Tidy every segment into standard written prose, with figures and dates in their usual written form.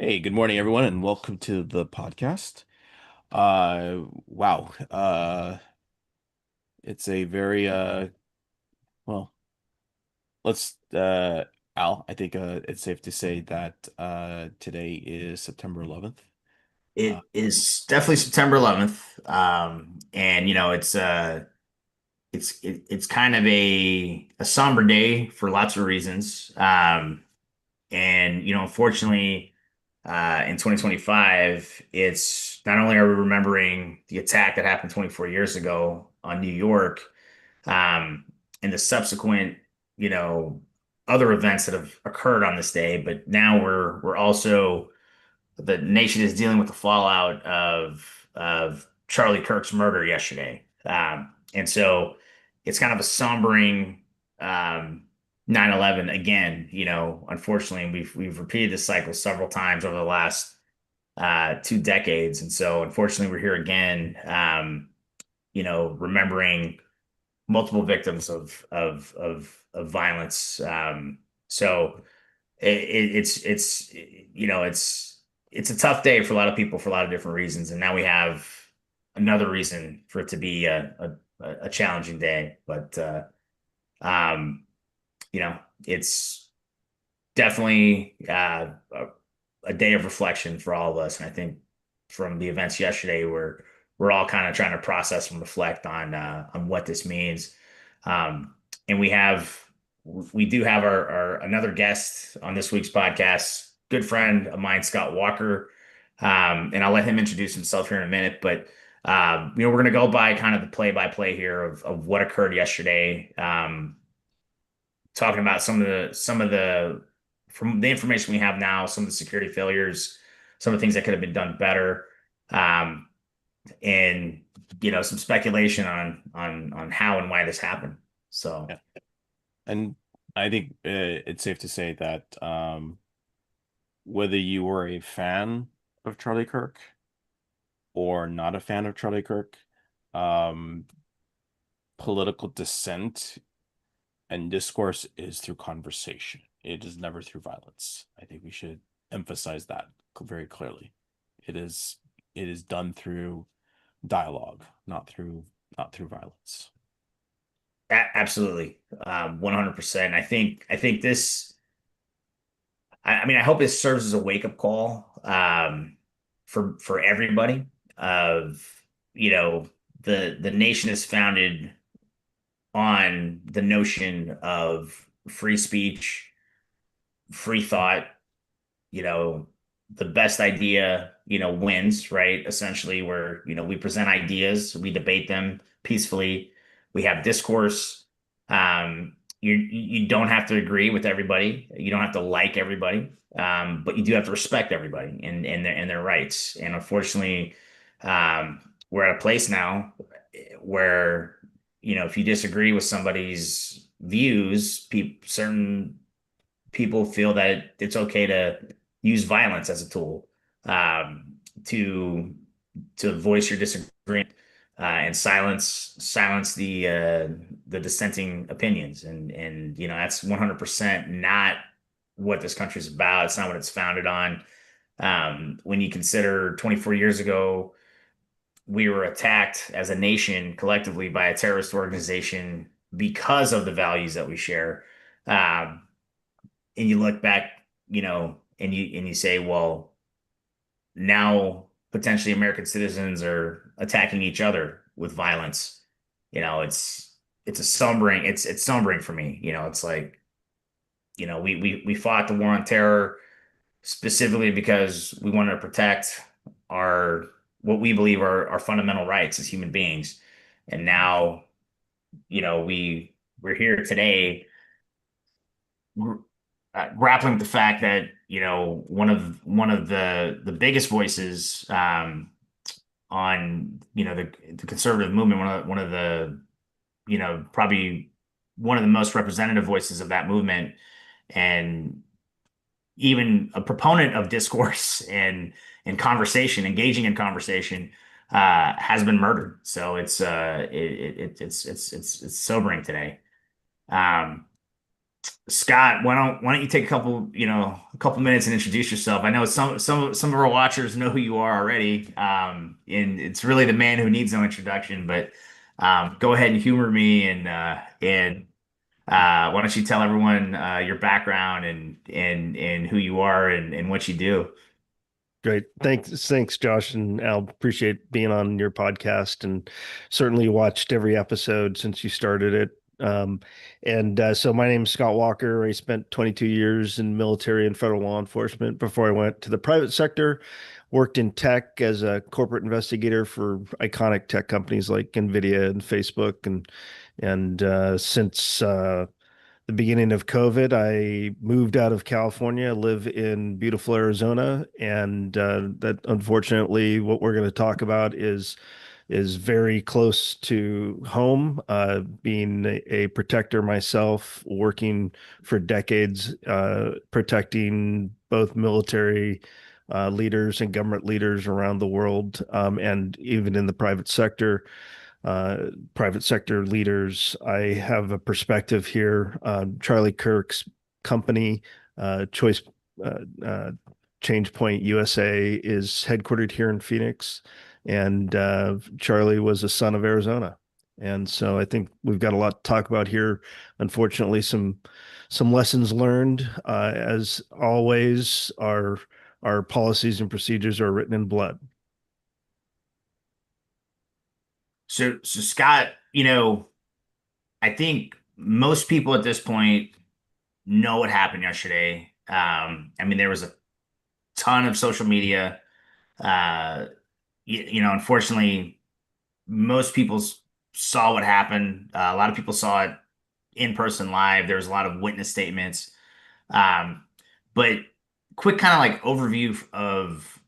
Hey, good morning, everyone, and welcome to the podcast. Wow. It's a very well, let's Al, I think it's safe to say that today is September 11th. Uh, It is definitely September 11th. And it's kind of a somber day for lots of reasons. And unfortunately, in 2025, it's not only are we remembering the attack that happened 24 years ago on New York, um, and the subsequent, you know, other events that have occurred on this day, but now we're also the nation is dealing with the fallout of Charlie Kirk's murder yesterday. And so it's kind of a sombering 9/11 again. Unfortunately, we've repeated this cycle several times over the last 2 decades, and so unfortunately, we're here again. Remembering multiple victims of violence. So it's a tough day for a lot of people for a lot of different reasons, and now we have another reason for it to be a challenging day. But um, it's definitely a day of reflection for all of us, and I think from the events yesterday, we're all kind of trying to process and reflect on what this means. Um, and we do have our another guest on this week's podcast, good friend of mine, Scott Walker. And I'll let him introduce himself here in a minute. But we're going to go by kind of the play-by-play here of what occurred yesterday. Talking about some of the from the information we have now, some of the security failures, some of the things that could have been done better, um, and some speculation on how and why this happened. So. yeah. And I think it's safe to say that whether you were a fan of Charlie Kirk or not a fan of Charlie Kirk, um, political dissent and discourse is through conversation. It is never through violence. I think we should emphasize that very clearly. It is it is done through dialogue, not through violence. Absolutely, 100%. I think this. I mean, I hope this serves as a wake up call for everybody. Of the nation is founded on the notion of free speech, free thought. You know, the best idea wins, right? Essentially, where we present ideas, we debate them peacefully, we have discourse. You don't have to agree with everybody, you don't have to like everybody, but you do have to respect everybody and their rights. And unfortunately, we're at a place now where if you disagree with somebody's views, certain people feel that it's okay to use violence as a tool, to voice your disagreement, and silence the dissenting opinions. And that's 100% not what this country's about. It's not what it's founded on. When you consider 24 years ago, we were attacked as a nation collectively by a terrorist organization because of the values that we share. Um, and you look back, and you say, well, now potentially American citizens are attacking each other with violence. It's a sombering. It's sombering for me. It's like we fought the war on terror specifically because we wanted to protect our what we believe are our fundamental rights as human beings, and now we're here today grappling with the fact that one of the biggest voices, on the conservative movement, one of the probably one of the most representative voices of that movement, and even a proponent of discourse and conversation, engaging in conversation, has been murdered. So it's sobering today. Um, Scott, why don't you take a couple minutes and introduce yourself? I know some of our watchers know who you are already, and it's really the man who needs no introduction. But go ahead and humor me, and why don't you tell everyone your background and who you are and what you do? Great. Thanks, Josh and Al. Appreciate being on your podcast and certainly watched every episode since you started it. So my name is Scott Walker. I spent 22 years in military and federal law enforcement before I went to the private sector. Worked in tech as a corporate investigator for iconic tech companies like NVIDIA and Facebook, and since the beginning of COVID, I moved out of California, live in beautiful Arizona, and that unfortunately, what we're going to talk about is very close to home. Being a protector myself, working for decades, protecting both military leaders and government leaders around the world, and even in the private sector leaders. I have a perspective here. Charlie Kirk's company, Choice Change Point USA, is headquartered here in Phoenix, and Charlie was a son of Arizona. And so I think we've got a lot to talk about here. Unfortunately, some lessons learned. As always, our policies and procedures are written in blood. So Scott, I think most people at this point know what happened yesterday. I mean, there was a ton of social media. Unfortunately, most people saw what happened. A lot of people saw it in person live. There was a lot of witness statements. Um, but quick kind of like overview of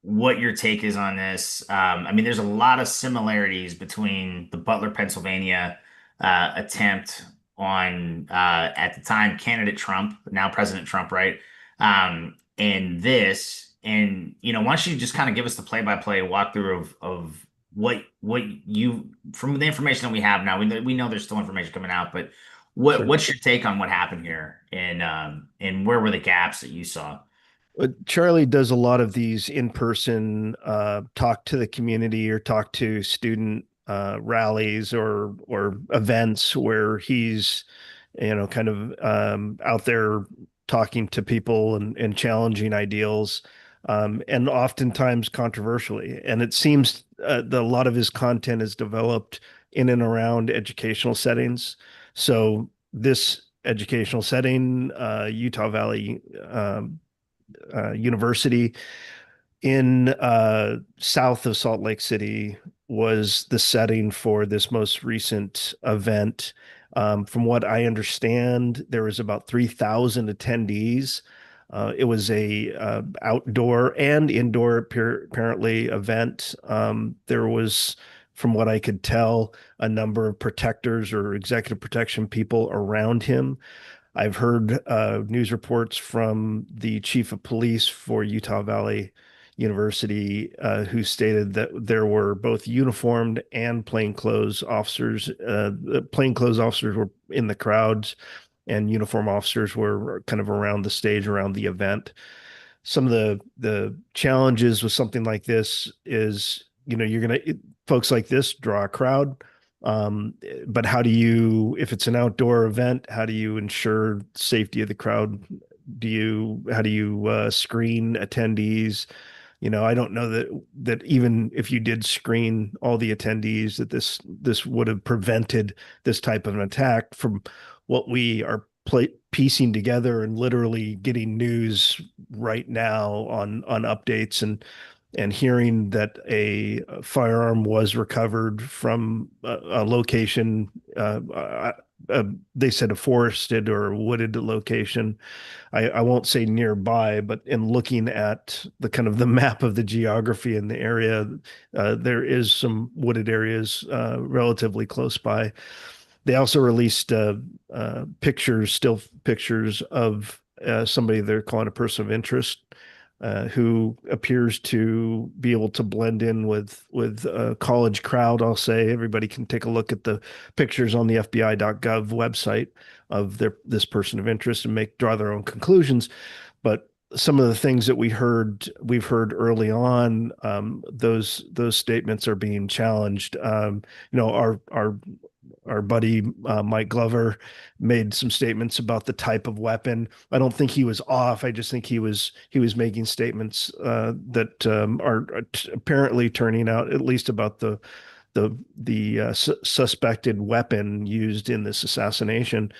what your take is on this. I mean, there's a lot of similarities between the Butler, Pennsylvania attempt on at the time candidate Trump, now President Trump, right? And this, and why don't you just kind of give us the play-by-play walkthrough of what you from the information that we have now. We know there's still information coming out, but Certainly. what's your take on what happened here, and where were the gaps that you saw? Charlie does a lot of these in-person talk to the community or talk to student rallies or events where he's, kind of out there talking to people and challenging ideals, and oftentimes controversially. And it seems that a lot of his content is developed in and around educational settings. So this educational setting, Utah Valley University in south of Salt Lake City, was the setting for this most recent event. From what I understand, there was about 3,000 attendees. It was a outdoor and indoor apparently event. There was, from what I could tell, a number of protectors or executive protection people around him. I've heard news reports from the chief of police for Utah Valley University, who stated that there were both uniformed and plainclothes officers. The plainclothes officers were in the crowds, and uniform officers were kind of around the stage, around the event. Some of the challenges with something like this is, you're gonna folks like this draw a crowd. But how do you, if it's an outdoor event, how do you ensure safety of the crowd? How do you screen attendees? I don't know that even if you did screen all the attendees, that this would have prevented this type of an attack. From what we are piecing together and literally getting news right now on updates, and hearing that a firearm was recovered from a location, they said a forested or wooded location. I won't say nearby, but in looking at the kind of the map of the geography in the area, there is some wooded areas relatively close by. They also released still pictures of somebody they're calling a person of interest. who appears to be able to blend in with a college crowd. I'll say everybody can take a look at the pictures on the FBI.gov website of this person of interest and draw their own conclusions. But some of the things that we've heard early on, those statements are being challenged. Our buddy Mike Glover made some statements about the type of weapon. I don't think he was off. I just think he was making statements that are apparently turning out, at least about the suspected weapon used in this assassination.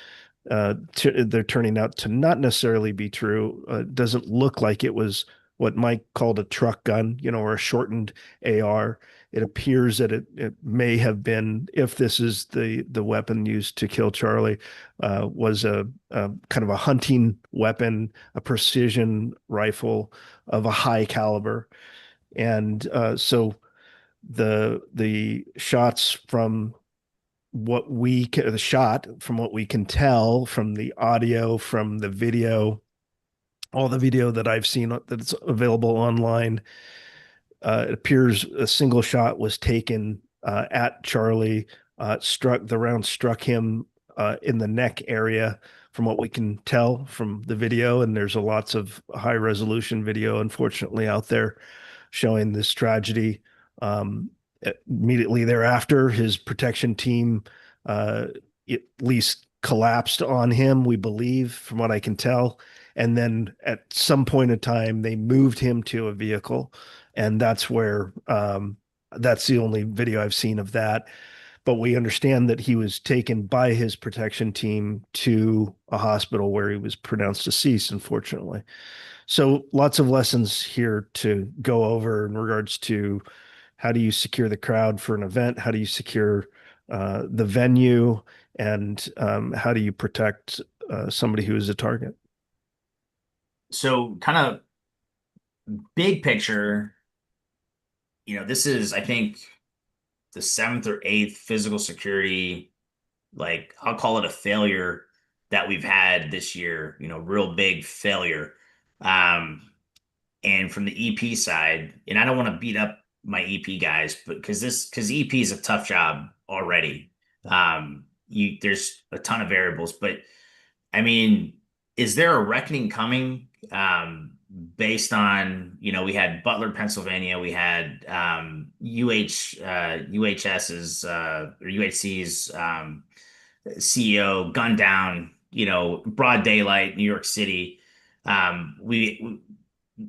They're turning out to not necessarily be true. It doesn't look like it was what Mike called a truck gun, or a shortened AR. It appears that it may have been, if this is the weapon used to kill Charlie, was a kind of a hunting weapon, a precision rifle of a high caliber. And so the shots from the shot, from what we can tell from the audio, from the video, all the video that I've seen that's available online, it appears a single shot was taken at Charlie. The round struck him in the neck area, from what we can tell from the video. And there's lots of high resolution video, unfortunately, out there showing this tragedy. Immediately thereafter, his protection team at least collapsed on him, we believe, from what I can tell. And then at some point in time, they moved him to a vehicle. And that's where that's the only video I've seen of that. But we understand that he was taken by his protection team to a hospital where he was pronounced deceased, unfortunately. So lots of lessons here to go over in regards to how do you secure the crowd for an event? How do you secure the venue? And how do you protect somebody who is a target? So kind of big picture, this is, I think, the 7th or 8th physical security, like I'll call it a failure that we've had this year, real big failure. And from the EP side, and I don't want to beat up my EP guys, but because EP is a tough job already. There's a ton of variables, but I mean, is there a reckoning coming? Based on, we had Butler, Pennsylvania, we had UHS's or UHC's CEO gunned down, broad daylight, New York City.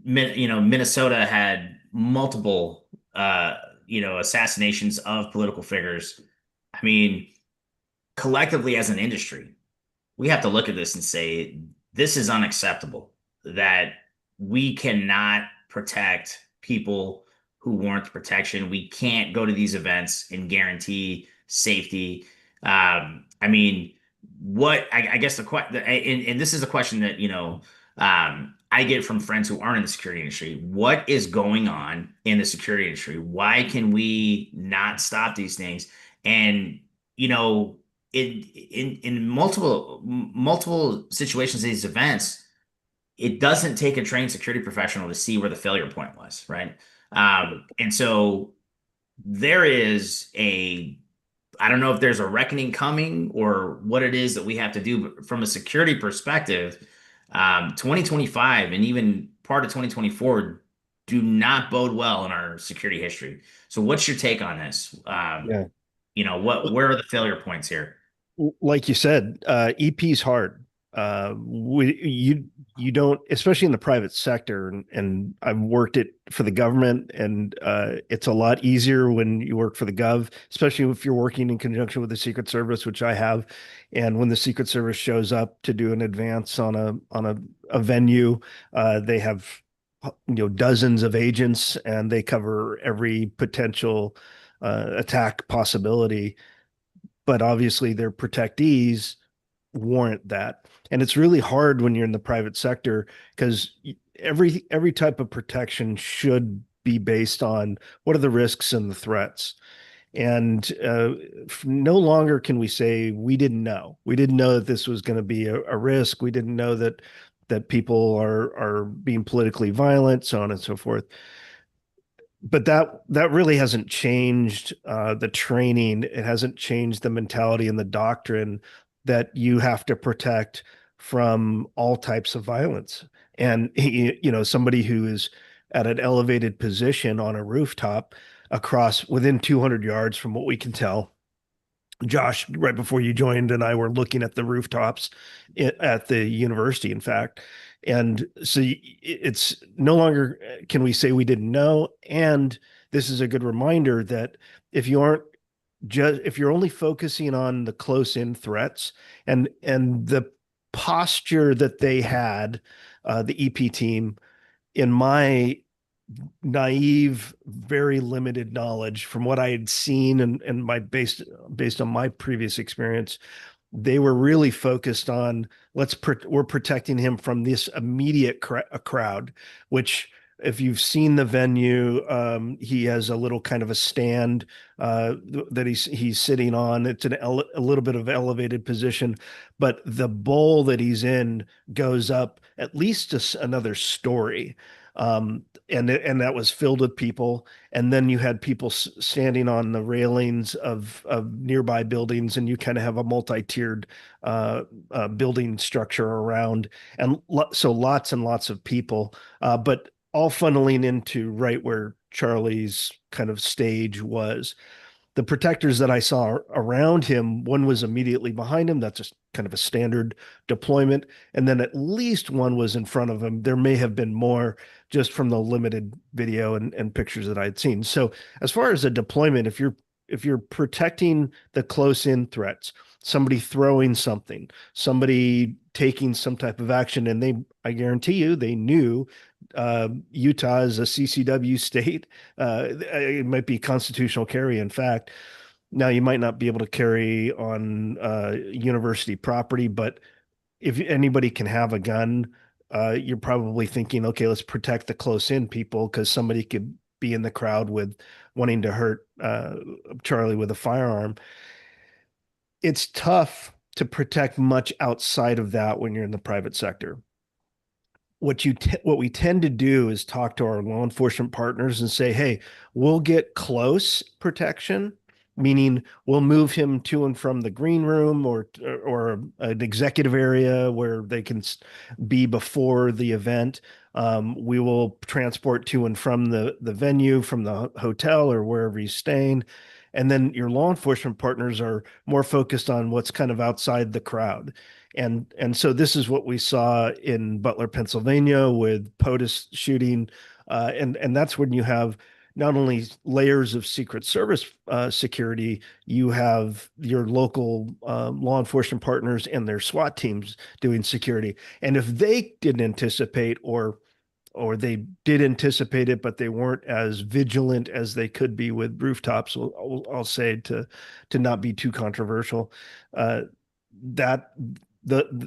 Minnesota had multiple, assassinations of political figures. I mean, collectively as an industry, we have to look at this and say, this is unacceptable, that we cannot protect people who warrant protection. We can't go to these events and guarantee safety. I mean, I guess and this is a question that, I get from friends who aren't in the security industry. What is going on in the security industry? Why can we not stop these things? And, in multiple situations, these events, it doesn't take a trained security professional to see where the failure point was, right? And so there is I don't know if there's a reckoning coming or what it is that we have to do, but from a security perspective, 2025 and even part of 2024 do not bode well in our security history. So what's your take on this? Yeah. Where are the failure points here? Like you said, EP's hard. You don't, especially in the private sector, and I've worked it for the government, and it's a lot easier when you work for the gov, especially if you're working in conjunction with the Secret Service, which I have. And when the Secret Service shows up to do an advance on a venue, they have dozens of agents, and they cover every potential attack possibility. But obviously, their protectees warrant that. And it's really hard when you're in the private sector, because every type of protection should be based on what are the risks and the threats. And no longer can we say we didn't know. We didn't know that this was going to be a risk. We didn't know that that people are being politically violent, so on and so forth. But that really hasn't changed the training. It hasn't changed the mentality and the doctrine that you have to protect from all types of violence. And somebody who is at an elevated position on a rooftop across within 200 yards from what we can tell. Josh, right before you joined, and I were looking at the rooftops at the university, in fact. And so it's no longer can we say we didn't know. And this is a good reminder that if you aren't just if you're only focusing on the close in threats and the posture that they had, the EP team, in my naive, very limited knowledge from what I had seen and my based on my previous experience, they were really focused on we're protecting him from this immediate crowd, which if you've seen the venue, he has a little kind of a stand that he's sitting on. It's a little bit of elevated position, but the bowl that he's in goes up at least another story. And that was filled with people. And then you had people standing on the railings of nearby buildings, and you kind of have a multi-tiered building structure around, and so lots and lots of people, but all funneling into right where Charlie's kind of stage was. The protectors that I saw around him, one was immediately behind him. That's just kind of a standard deployment. And then at least one was in front of him. There may have been more just from the limited video and pictures that I'd seen. So as far as a deployment, if you're protecting the close in threats, somebody throwing something, somebody taking some type of action, and I guarantee you, they knew Utah is a CCW state. It might be constitutional carry, in fact. Now, you might not be able to carry on university property, but if anybody can have a gun, you're probably thinking, okay, let's protect the close in people because somebody could be in the crowd with wanting to hurt Charlie with a firearm. It's tough to protect much outside of that when you're in the private sector. What we tend to do is talk to our law enforcement partners and say, hey, we'll get close protection, meaning we'll move him to and from the green room or an executive area where they can be before the event. We will transport to and from the venue, from the hotel or wherever he's staying. And then your law enforcement partners are more focused on what's kind of outside the crowd. And so this is what we saw in Butler, Pennsylvania with POTUS shooting. And that's when you have not only layers of Secret Service security, you have your local law enforcement partners and their SWAT teams doing security. And if they didn't anticipate or they did anticipate it, but they weren't as vigilant as they could be with rooftops, I'll say to not be too controversial, that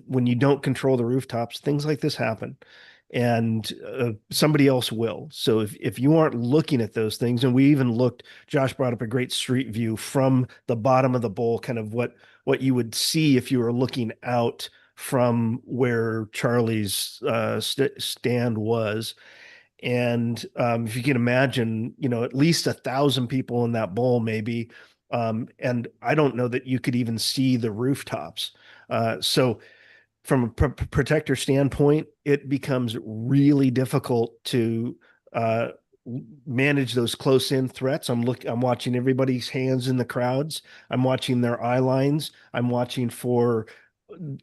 when you don't control the rooftops, things like this happen, and somebody else will. So if you aren't looking at those things, and we even looked, Josh brought up a great street view from the bottom of the bowl, kind of what you would see if you were looking out from where Charlie's stand was. And if you can imagine, at least 1,000 people in that bowl, maybe. And I don't know that you could even see the rooftops. So from a protector standpoint, it becomes really difficult to manage those close in threats. I'm watching everybody's hands in the crowds. I'm watching their eye lines. I'm watching for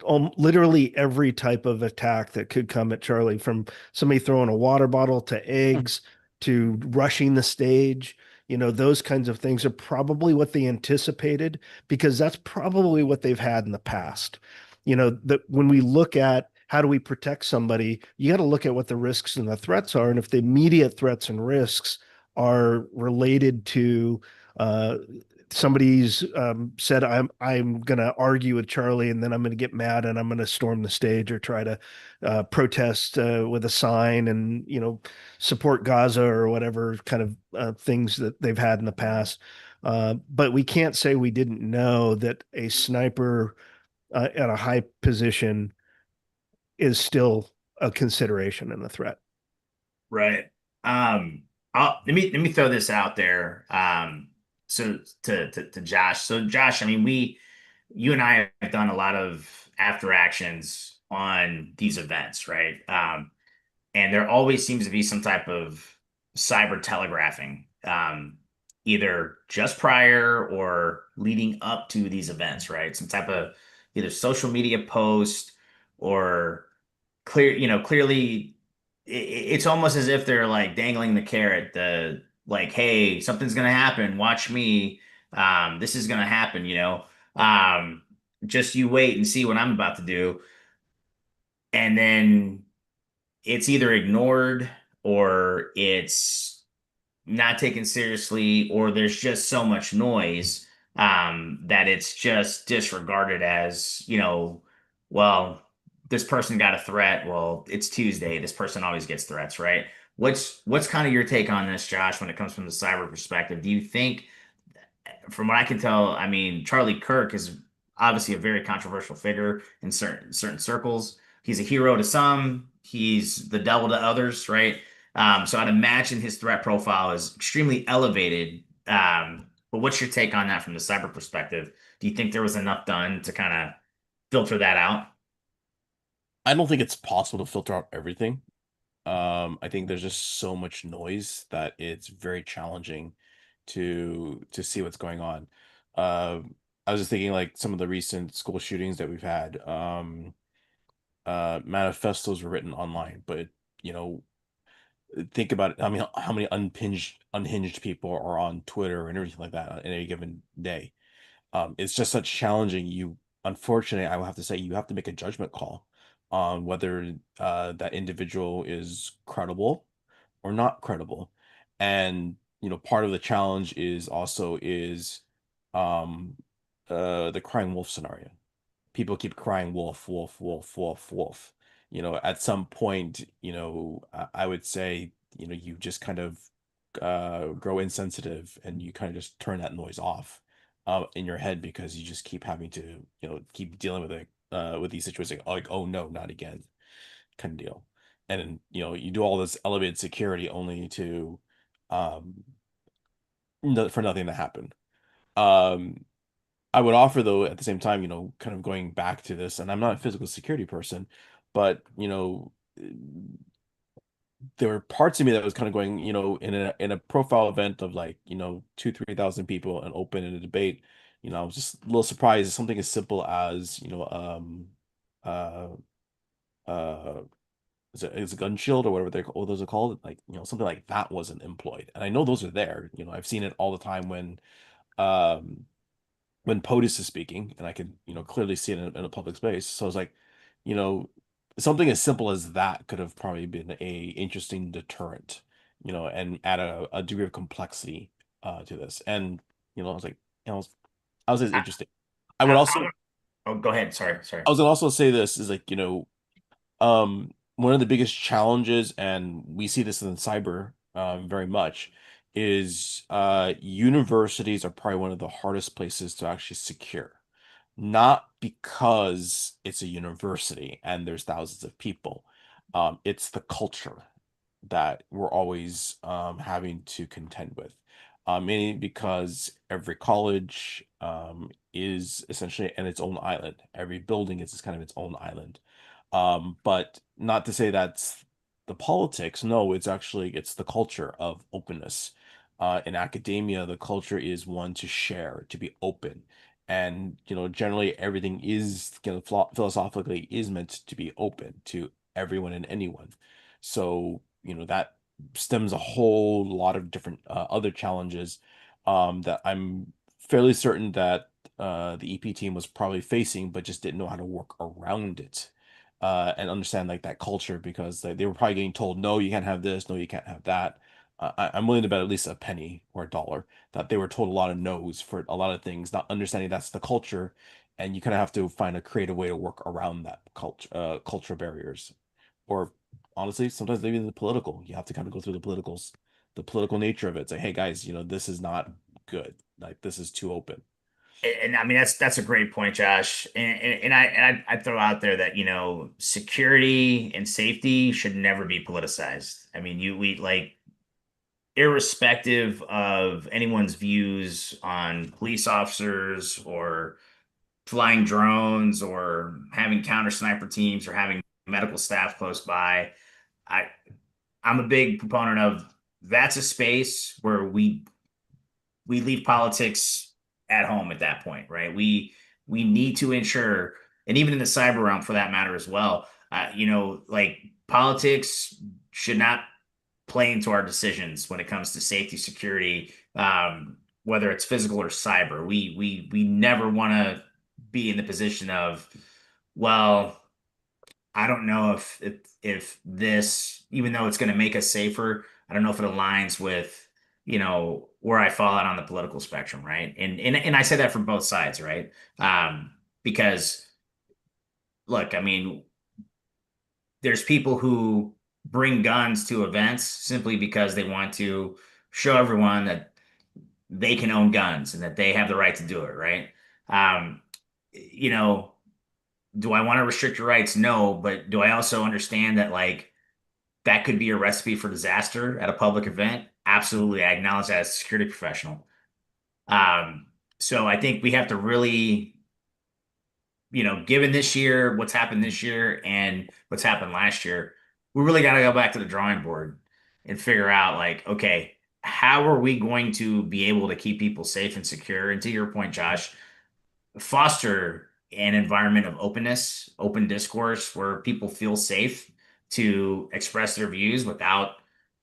literally every type of attack that could come at Charlie, from somebody throwing a water bottle to eggs to rushing the stage. Those kinds of things are probably what they anticipated, because that's probably what they've had in the past. That when we look at how do we protect somebody, you got to look at what the risks and the threats are. And if the immediate threats and risks are related to somebody's said, I'm going to argue with Charlie, and then I'm going to get mad and I'm going to storm the stage or try to protest with a sign and support Gaza or whatever kind of things that they've had in the past. But we can't say we didn't know that a sniper at a high position is still a consideration and a threat. Right. Let me throw this out there. So to Josh. So Josh, I mean, you and I have done a lot of after actions on these events, right? And there always seems to be some type of cyber telegraphing, either just prior or leading up to these events, right? Some type of either social media post or clearly it's almost as if they're like dangling the carrot, the like, hey, something's gonna happen, watch me. This is gonna happen, just you wait and see what I'm about to do. And then it's either ignored or it's not taken seriously, or there's just so much noise that it's just disregarded as, well, this person got a threat. Well, it's Tuesday. This person always gets threats, right? What's kind of your take on this, Josh, when it comes from the cyber perspective? Do you think, from what I can tell, I mean, Charlie Kirk is obviously a very controversial figure in certain circles. He's a hero to some, he's the devil to others, right? So I'd imagine his threat profile is extremely elevated. But what's your take on that from the cyber perspective? Do you think there was enough done to kind of filter that out? I don't think it's possible to filter out everything. I think there's just so much noise that it's very challenging to see what's going on. I was just thinking like some of the recent school shootings that we've had. Manifestos were written online, but you know, think about it. I mean, how many unhinged people are on Twitter and everything like that on any given day. It's just such challenging. Unfortunately, I will have to say you have to make a judgment call on whether that individual is credible or not credible. And part of the challenge is um the crying wolf scenario. People keep crying wolf, wolf, wolf, wolf, wolf. At some point, I would say, you just kind of grow insensitive and you kind of just turn that noise off in your head because you just keep having to, keep dealing with it with these situations like, oh no, not again, kind of deal. And then, you do all this elevated security only to um for nothing to happen. Um I would offer though at the same time, kind of going back to this, and I'm not a physical security person, but there were parts of me that was kind of going, in a profile event of like, 2, 3 thousand people and open in a debate, I was just a little surprised something as simple as, uh uh is a gun shield or whatever what those are called, like, something like that wasn't employed. And I know those are there. I've seen it all the time um when POTUS is speaking, and I could, clearly see it in a public space. So I was like, you know, something as simple as that could have probably been a interesting deterrent, and add a degree of complexity to this. And, I was like, I was I, interesting. I would I, also, I, oh, go ahead. Sorry. I was gonna also say this is like, one of the biggest challenges, and we see this in cyber very much, is universities are probably one of the hardest places to actually secure. Not because it's a university and there's thousands of people. It's the culture that we're always having to contend with. Mainly because every college is essentially in its own island. Every building is kind of its own island. But not to say that's the politics. No, it's the culture of openness. In academia, the culture is one to share, to be open. And generally everything is, philosophically is meant to be open to everyone and anyone. So, that stems a whole lot of different other challenges that I'm fairly certain that the EP team was probably facing, but just didn't know how to work around it and understand like that culture because like, they were probably getting told, no, you can't have this, no, you can't have that. I'm willing to bet at least a penny or a dollar that they were told a lot of no's for a lot of things, not understanding that's the culture, and you kind of have to find a creative way to work around that culture barriers, or honestly, sometimes even the political. You have to kind of go through the political nature of it. Say, hey guys, this is not good. Like this is too open. And I mean that's a great point, Josh. And I throw out there that security and safety should never be politicized. I mean, we like irrespective of anyone's views on police officers or flying drones or having counter sniper teams or having medical staff close by. I I'm a big proponent of that's a space where we leave politics at home at that point, right? We need to ensure, and even in the cyber realm for that matter as well, like politics should not play into our decisions when it comes to safety, security, whether it's physical or cyber. We never want to be in the position of, well, I don't know if this, even though it's going to make us safer, I don't know if it aligns with, where I fall out on the political spectrum, right? And I say that from both sides, right? Because look, I mean, there's people who bring guns to events simply because they want to show everyone that they can own guns and that they have the right to do it, right? Um, you know, do I want to restrict your rights? No, but do I also understand that like that could be a recipe for disaster at a public event? Absolutely. I acknowledge that as a security professional. Um, so I think we have to really, given this year, what's happened this year and what's happened last year, we really got to go back to the drawing board and figure out like, okay, how are we going to be able to keep people safe and secure? And to your point, Josh, foster an environment of openness, open discourse where people feel safe to express their views without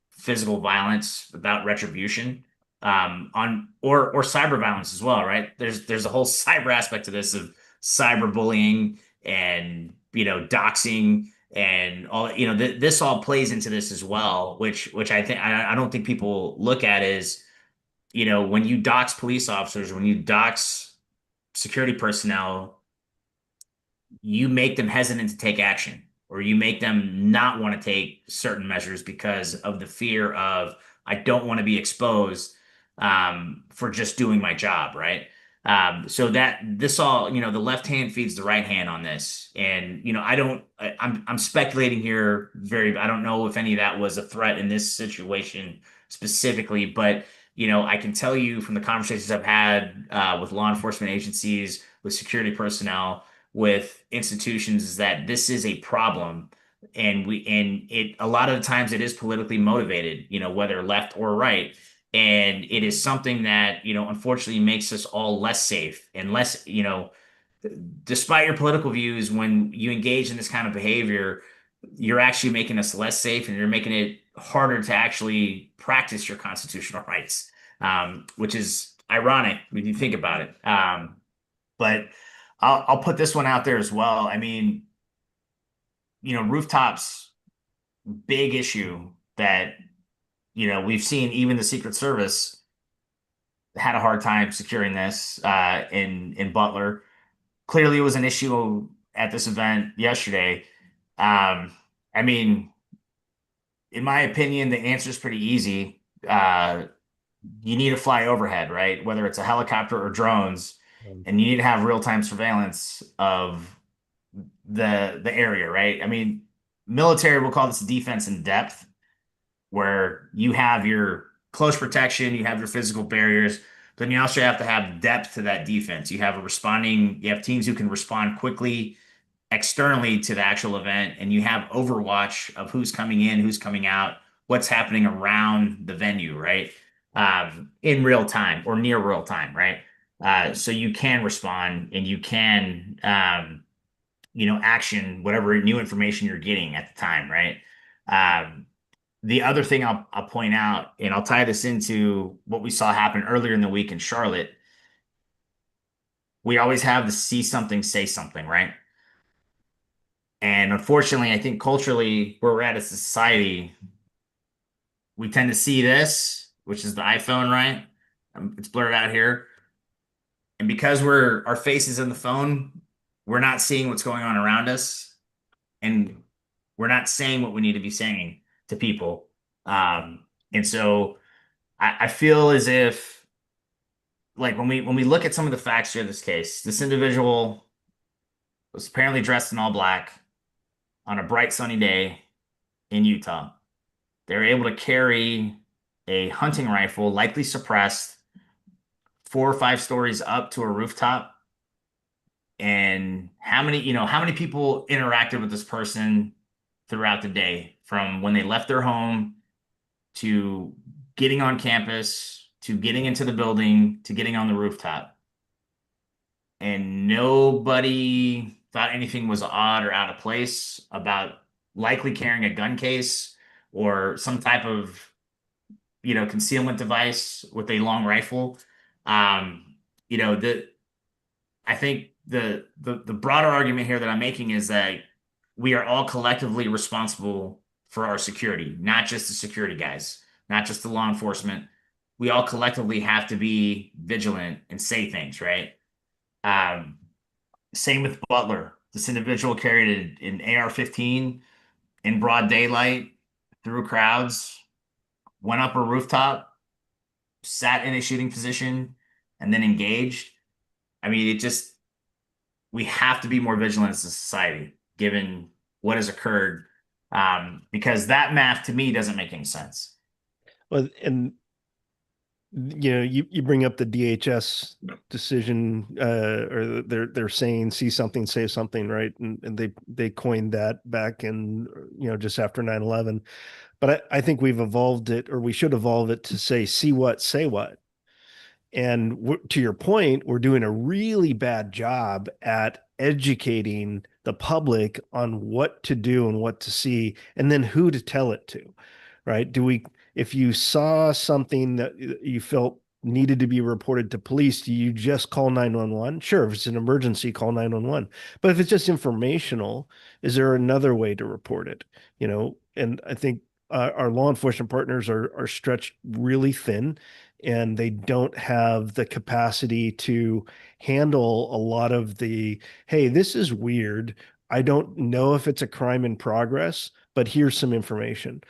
physical violence, without retribution, on or cyber violence as well, right? There's a whole cyber aspect to this of cyberbullying and doxing and all this all plays into this as well, which I don't think people look at is when you dox police officers, when you dox security personnel, you make them hesitant to take action or you make them not want to take certain measures because of the fear of I don't want to be exposed for just doing my job, right? So that this all, the left hand feeds the right hand on this, and I'm speculating here. I don't know if any of that was a threat in this situation specifically, but I can tell you from the conversations I've had with law enforcement agencies, with security personnel, with institutions is that this is a problem and it a lot of the times it is politically motivated, whether left or right. And it is something that, unfortunately makes us all less safe and less, despite your political views, when you engage in this kind of behavior, you're actually making us less safe and you're making it harder to actually practice your constitutional rights, which is ironic when you think about it. But I'll put this one out there as well. I mean, rooftops, big issue that, we've seen even the Secret Service had a hard time securing this in Butler. Clearly, it was an issue at this event yesterday. I mean, in my opinion, the answer is pretty easy. You need to fly overhead, right? Whether it's a helicopter or drones, and you need to have real-time surveillance of the area, right? I mean, military will call this defense in depth, where you have your close protection, you have your physical barriers, but then you also have to have depth to that defense. You have teams who can respond quickly externally to the actual event, and you have overwatch of who's coming in, who's coming out, what's happening around the venue, right? In real time or near real time, right? So you can respond and you can, action whatever new information you're getting at the time, right? The other thing I'll point out, and I'll tie this into what we saw happen earlier in the week in Charlotte. We always have the see something, say something, right? And unfortunately, I think culturally, where we're at as a society, we tend to see this, which is the iPhone, right? It's blurred out here. And because our face is in the phone, we're not seeing what's going on around us. And we're not saying what we need to be saying to people. And so I feel as if like when we look at some of the facts here of this case, this individual was apparently dressed in all black on a bright sunny day in Utah. They were able to carry a hunting rifle, likely suppressed, 4 or 5 stories up to a rooftop. And how many people interacted with this person throughout the day from when they left their home to getting on campus to getting into the building to getting on the rooftop. And nobody thought anything was odd or out of place about likely carrying a gun case or some type of, concealment device with a long rifle. Um, you know, the I think the broader argument here that I'm making is that we are all collectively responsible for our security, not just the security guys, not just the law enforcement. We all collectively have to be vigilant and say things, right? Um, Same with Butler. This individual carried an AR-15 in broad daylight through crowds, went up a rooftop, sat in a shooting position, and then engaged. I mean, we have to be more vigilant as a society, given what has occurred, because that math to me doesn't make any sense. Well, and you bring up the DHS decision, or they're saying see something, say something, right? And they coined that back in just after 9/11. But I think we've evolved it, or we should evolve it to say see what, say what. And to your point, we're doing a really bad job at educating the public on what to do and what to see, and then who to tell it to, right? If you saw something that you felt needed to be reported to police, do you just call 911? Sure, if it's an emergency, call 911. But if it's just informational, is there another way to report it? And I think our law enforcement partners are stretched really thin, and they don't have the capacity to handle a lot of the, hey, this is weird. I don't know if it's a crime in progress, but here's some information.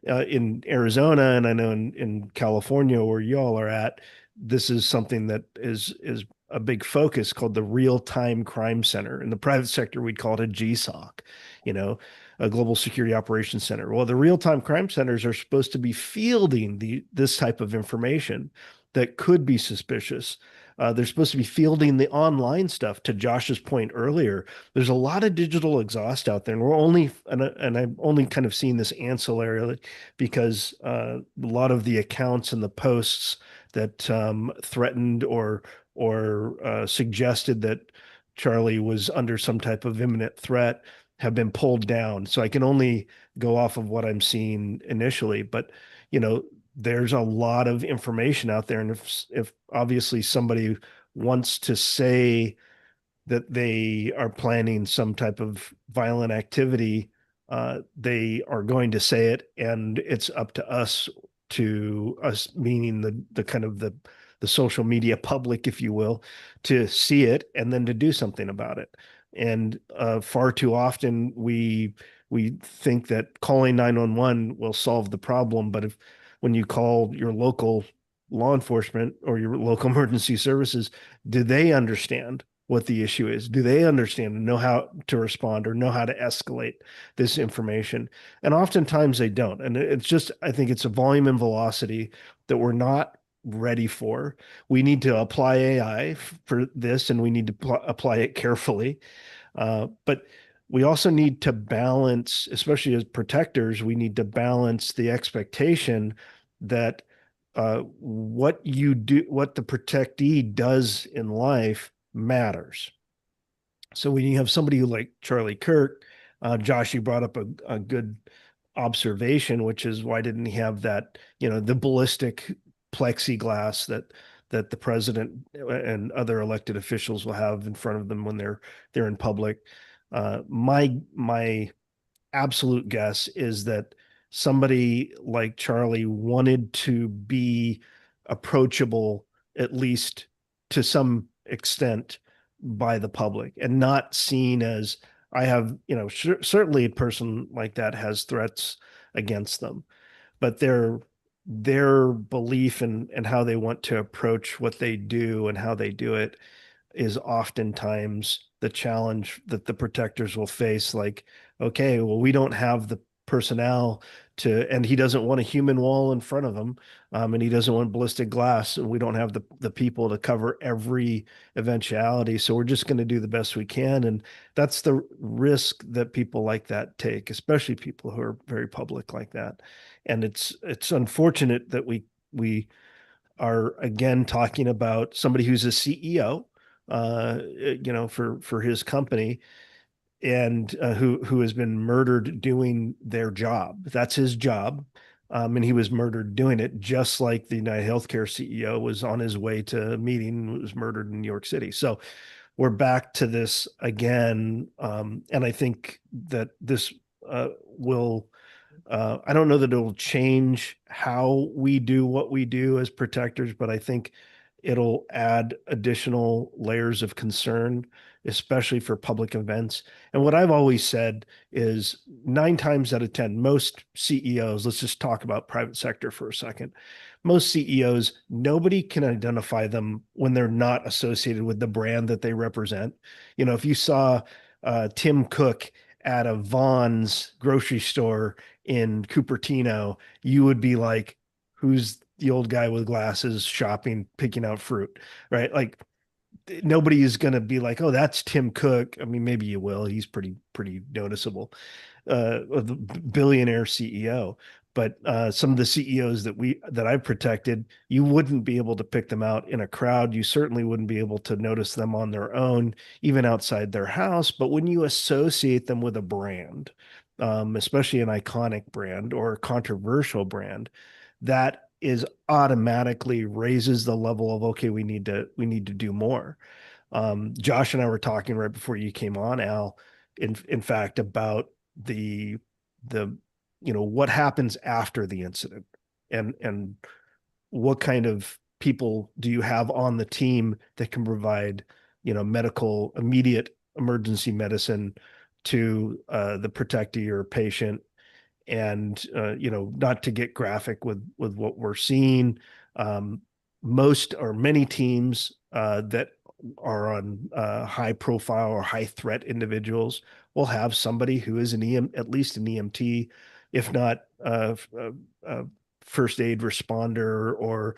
In Arizona, and I know in California where y'all are at, this is something that is a big focus called the Real Time Crime Center. In the private sector, we'd call it a GSOC, a Global Security Operations Center. Well, the Real Time Crime Centers are supposed to be fielding this type of information that could be suspicious. They're supposed to be fielding the online stuff. To Josh's point earlier, there's a lot of digital exhaust out there, and I'm only kind of seeing this ancillarily because a lot of the accounts and the posts that threatened or suggested that Charlie was under some type of imminent threat have been pulled down. So I can only go off of what I'm seeing initially, but there's a lot of information out there. And if obviously somebody wants to say that they are planning some type of violent activity, they are going to say it, and it's up to us meaning the kind of the social media public, if you will, to see it and then to do something about it. And far too often we think that calling 911 will solve the problem, but when you call your local law enforcement or your local emergency services, do they understand what the issue is? Do they understand and know how to respond or know how to escalate this information? And oftentimes they don't. And I think it's a volume and velocity that we're not ready for. We need to apply AI for this, and we need to apply it carefully. But we also need to balance, especially as protectors, we need to balance the expectation that what you do, what the protectee does in life matters. So when you have somebody like Charlie Kirk, Josh, you brought up a good observation, which is why didn't he have that, the ballistic plexiglass that the president and other elected officials will have in front of them when they're in public. My absolute guess is that somebody like Charlie wanted to be approachable, at least to some extent, by the public, and not seen as I have, certainly a person like that has threats against them, but their belief and how they want to approach what they do and how they do it is oftentimes the challenge that the protectors will face. Like, okay, well, we don't have the personnel to, and he doesn't want a human wall in front of him, and he doesn't want ballistic glass, and we don't have the people to cover every eventuality. So we're just going to do the best we can, and that's the risk that people like that take, especially people who are very public like that. And it's unfortunate that we are again talking about somebody who's a CEO, for his company, and who has been murdered doing their job. That's his job, and he was murdered doing it, just like the United Healthcare CEO was on his way to a meeting, was murdered in New York City. So we're back to this again, and I think that this will I don't know that it'll change how we do what we do as protectors, but I think it'll add additional layers of concern, especially for public events. And what I've always said is 9 times out of 10, most CEOs, let's just talk about private sector for a second. Most CEOs, nobody can identify them when they're not associated with the brand that they represent. If you saw Tim Cook at a Vaughn's grocery store in Cupertino, you would be like, who's the old guy with glasses shopping, picking out fruit, right? Like nobody is going to be like, oh, that's Tim Cook. I mean, maybe you will. He's pretty noticeable, the billionaire CEO. But some of the CEOs that I've protected, you wouldn't be able to pick them out in a crowd. You certainly wouldn't be able to notice them on their own, even outside their house. But when you associate them with a brand, especially an iconic brand or a controversial brand, that is automatically raises the level of, okay, we need to do more. Josh and I were talking right before you came on, Al, in fact, about the what happens after the incident, and what kind of people do you have on the team that can provide medical immediate emergency medicine to the protectee or patient. And not to get graphic with what we're seeing, most or many teams that are on high profile or high threat individuals will have somebody who is at least an EMT, if not first aid responder, or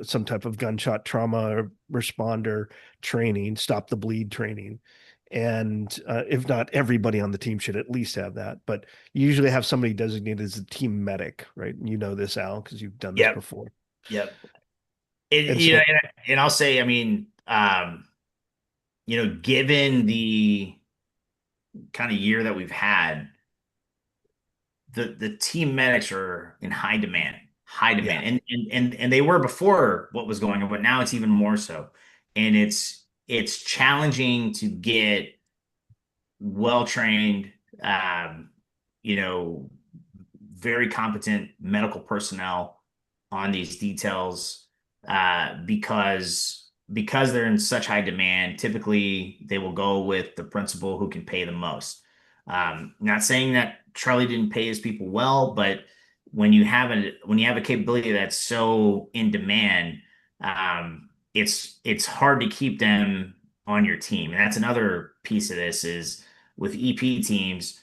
some type of gunshot trauma responder training, stop the bleed training. And if not, everybody on the team should at least have that. But you usually have somebody designated as a team medic, right? You know this, Al, because you've done this Yep. before. Yep. And so, And I'll say, I mean, given the kind of year that we've had, the team medics are in high demand, yeah, and they were before what was going on, but now it's even more so. And it's challenging to get well-trained, you know, very competent medical personnel on these details, because they're in such high demand. Typically, they will go with the principal who can pay the most. Not saying that Charlie didn't pay his people well, but when you have a capability that's so in demand, it's hard to keep them on your team. And that's another piece of this is with EP teams.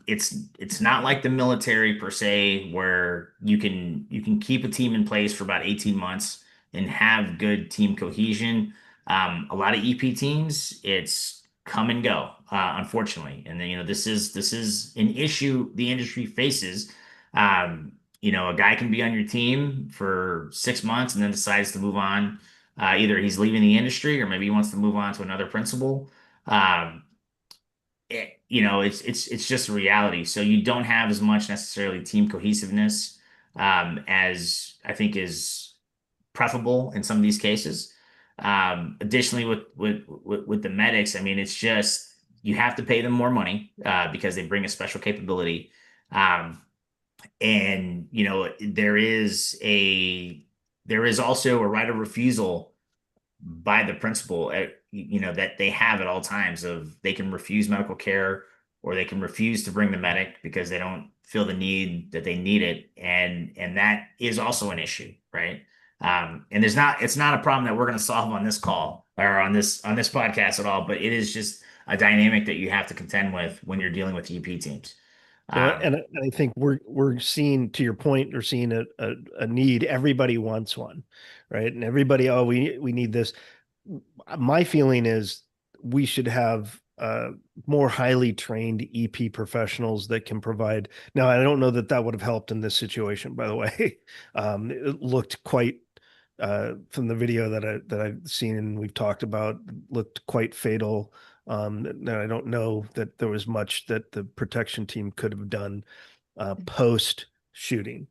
It's not like the military per se, where you can keep a team in place for about 18 months and have good team cohesion. A lot of EP teams, it's come and go, unfortunately. And then, this is an issue the industry faces. A guy can be on your team for 6 months and then decides to move on. Either he's leaving the industry or maybe he wants to move on to another principal. Um, it's just a reality. So you don't have as much necessarily team cohesiveness, as I think is preferable in some of these cases. Additionally, with the medics, I mean, it's just you have to pay them more money, because they bring a special capability. And there is also a right of refusal by the principal, that they have at all times, of they can refuse medical care or they can refuse to bring the medic because they don't feel the need that they need it, and that is also an issue, right? And it's not a problem that we're going to solve on this call or on this podcast at all, but it is just a dynamic that you have to contend with when you're dealing with EP teams. Yeah, Um, and I think we're seeing, to your point, we're seeing a need. Everybody wants one, right? And everybody, oh, we need this. My feeling is we should have more highly trained EP professionals that can provide. Now, I don't know that that would have helped in this situation, by the way. It looked quite from the video that I've seen and we've talked about, looked quite fatal. And I don't know that there was much that the protection team could have done post shooting.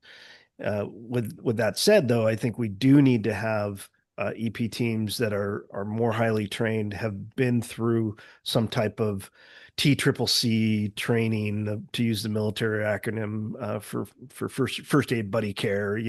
With that said, though, I think we do need to have EP teams that are more highly trained, have been through some type of TCCC training, to use the military acronym for first aid buddy care,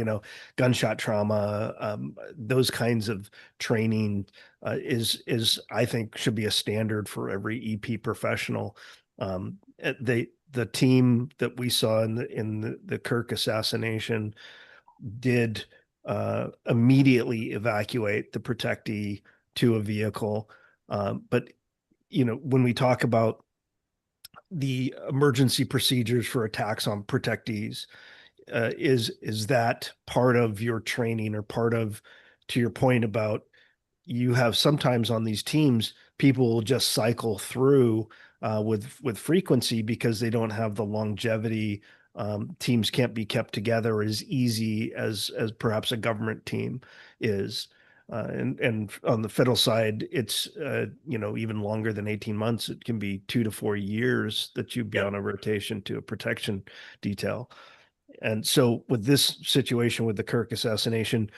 gunshot trauma, those kinds of training is I think should be a standard for every EP professional. The team that we saw in the Kirk assassination did immediately evacuate the protectee to a vehicle. But when we talk about the emergency procedures for attacks on protectees, is that part of your training or part of, to your point about, you have sometimes on these teams, people will just cycle through with frequency because they don't have the longevity. Teams can't be kept together as easy as perhaps a government team is. And on the federal side, it's even longer than 18 months. It can be 2 to 4 years that you'd be on a rotation to a protection detail. And so with this situation with the Kirk assassination,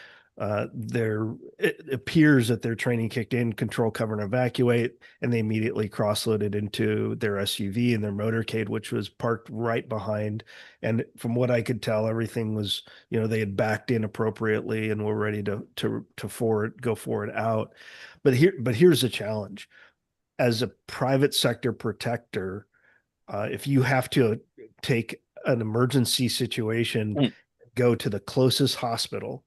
it appears that their training kicked in, control, cover, and evacuate, and they immediately cross-loaded into their SUV and their motorcade, which was parked right behind. And from what I could tell, everything was, they had backed in appropriately and were ready to go forward out. But here's the challenge: as a private sector protector, if you have to take an emergency situation, go to the closest hospital,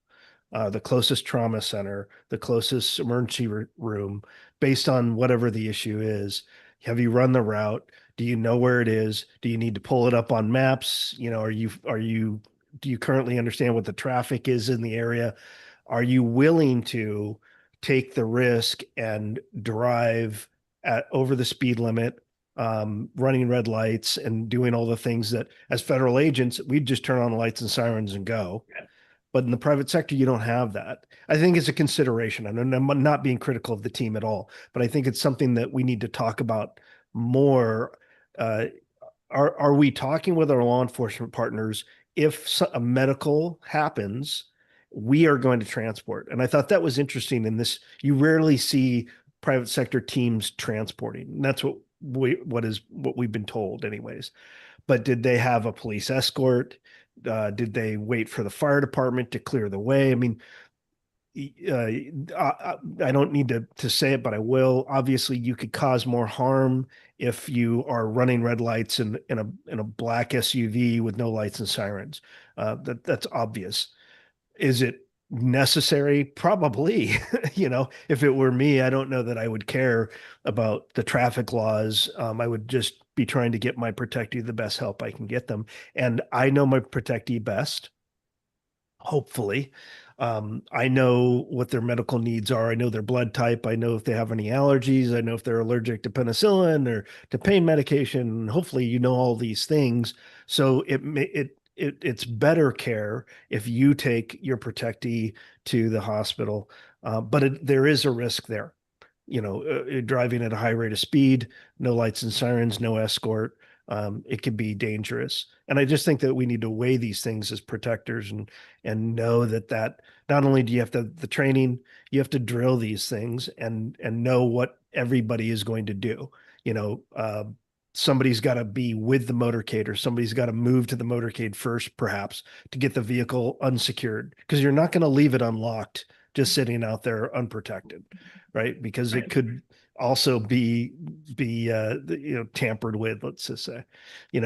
the closest trauma center, the closest emergency room, based on whatever the issue is. Have you run the route? Do you know where it is? Do you need to pull it up on maps? Do you currently understand what the traffic is in the area? Are you willing to take the risk and drive at over the speed limit, running red lights and doing all the things that as federal agents, we'd just turn on the lights and sirens and go. Yeah. But in the private sector, you don't have that. I think it's a consideration. And I'm not being critical of the team at all, but I think it's something that we need to talk about more. Are we talking with our law enforcement partners? If a medical happens, we are going to transport. And I thought that was interesting in this. You rarely see private sector teams transporting. And that's what we've been told anyways. But did they have a police escort? Did they wait for the fire department to clear the way? I mean, I don't need to say it, but I will. Obviously, you could cause more harm if you are running red lights in a black SUV with no lights and sirens. That's obvious. Is it necessary? Probably. If it were me, I don't know that I would care about the traffic laws. I would just be trying to get my protectee the best help I can get them. And I know my protectee best, hopefully. I know what their medical needs are. I know their blood type. I know if they have any allergies. I know if they're allergic to penicillin or to pain medication. Hopefully, all these things. So it's better care if you take your protectee to the hospital. But there is a risk there. Driving at a high rate of speed, no lights and sirens, no escort. It could be dangerous. And I just think that we need to weigh these things as protectors and know that not only do you have to the training, you have to drill these things and know what everybody is going to do. Somebody's got to be with the motorcade, or somebody's got to move to the motorcade first, perhaps, to get the vehicle unsecured, because you're not going to leave it unlocked just sitting out there unprotected, right? Because Right. it could also be tampered with, let's just say,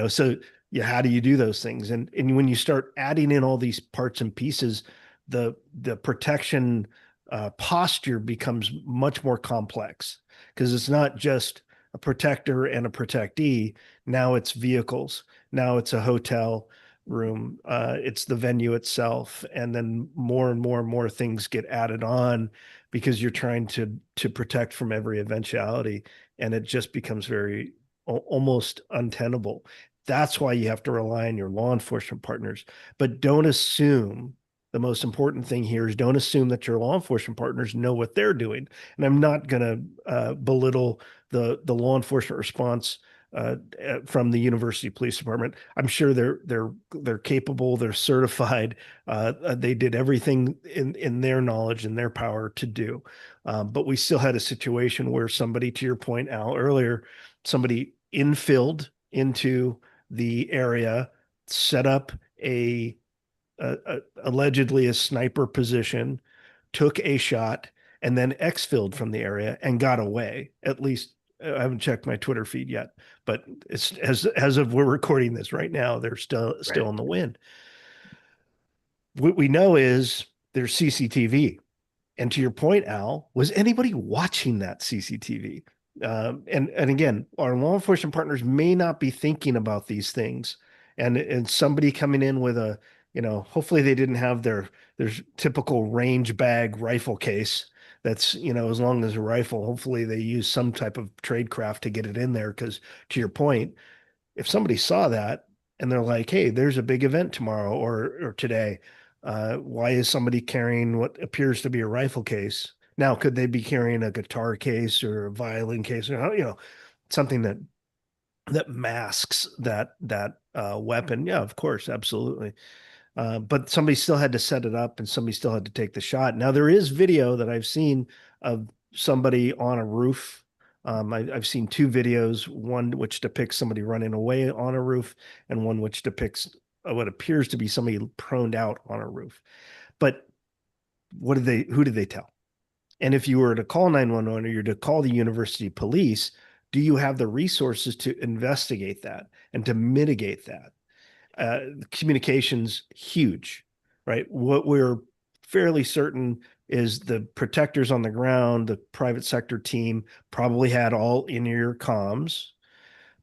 so yeah, how do you do those things? And when you start adding in all these parts and pieces, the protection posture becomes much more complex, because it's not just a protector and a protectee. Now it's vehicles. Now it's a hotel room. It's the venue itself, and then more and more and more things get added on because you're trying to protect from every eventuality, and it just becomes very almost untenable. That's why you have to rely on your law enforcement partners, but don't assume. The most important thing here is don't assume that your law enforcement partners know what they're doing. And I'm not going to belittle the law enforcement response from the University Police Department. I'm sure they're capable, they're certified, they did everything in their knowledge and their power to do. But we still had a situation where somebody, to your point, Al, earlier, somebody infilled into the area, set up allegedly a sniper position, took a shot, and then exfilled from the area and got away. At least I haven't checked my Twitter feed yet, but it's as of we're recording this right now, they're still Right. in the wind. What we know is there's CCTV. And to your point, Al, was anybody watching that CCTV? And again, our law enforcement partners may not be thinking about these things. And somebody coming in with hopefully they didn't have their typical range bag rifle case. That's, as long as a rifle, hopefully they use some type of tradecraft to get it in there. Because to your point, if somebody saw that and they're like, hey, there's a big event tomorrow or today, why is somebody carrying what appears to be a rifle case? Now, could they be carrying a guitar case or a violin case, or something that masks that weapon? Yeah, of course, absolutely. But somebody still had to set it up, and somebody still had to take the shot. Now, there is video that I've seen of somebody on a roof. I've seen two videos, one which depicts somebody running away on a roof, and one which depicts what appears to be somebody proned out on a roof. But who did they tell? And if you were to call 911 or you're to call the university police, do you have the resources to investigate that and to mitigate that? Communications huge, right? What we're fairly certain is the protectors on the ground, the private sector team probably had all in-ear comms,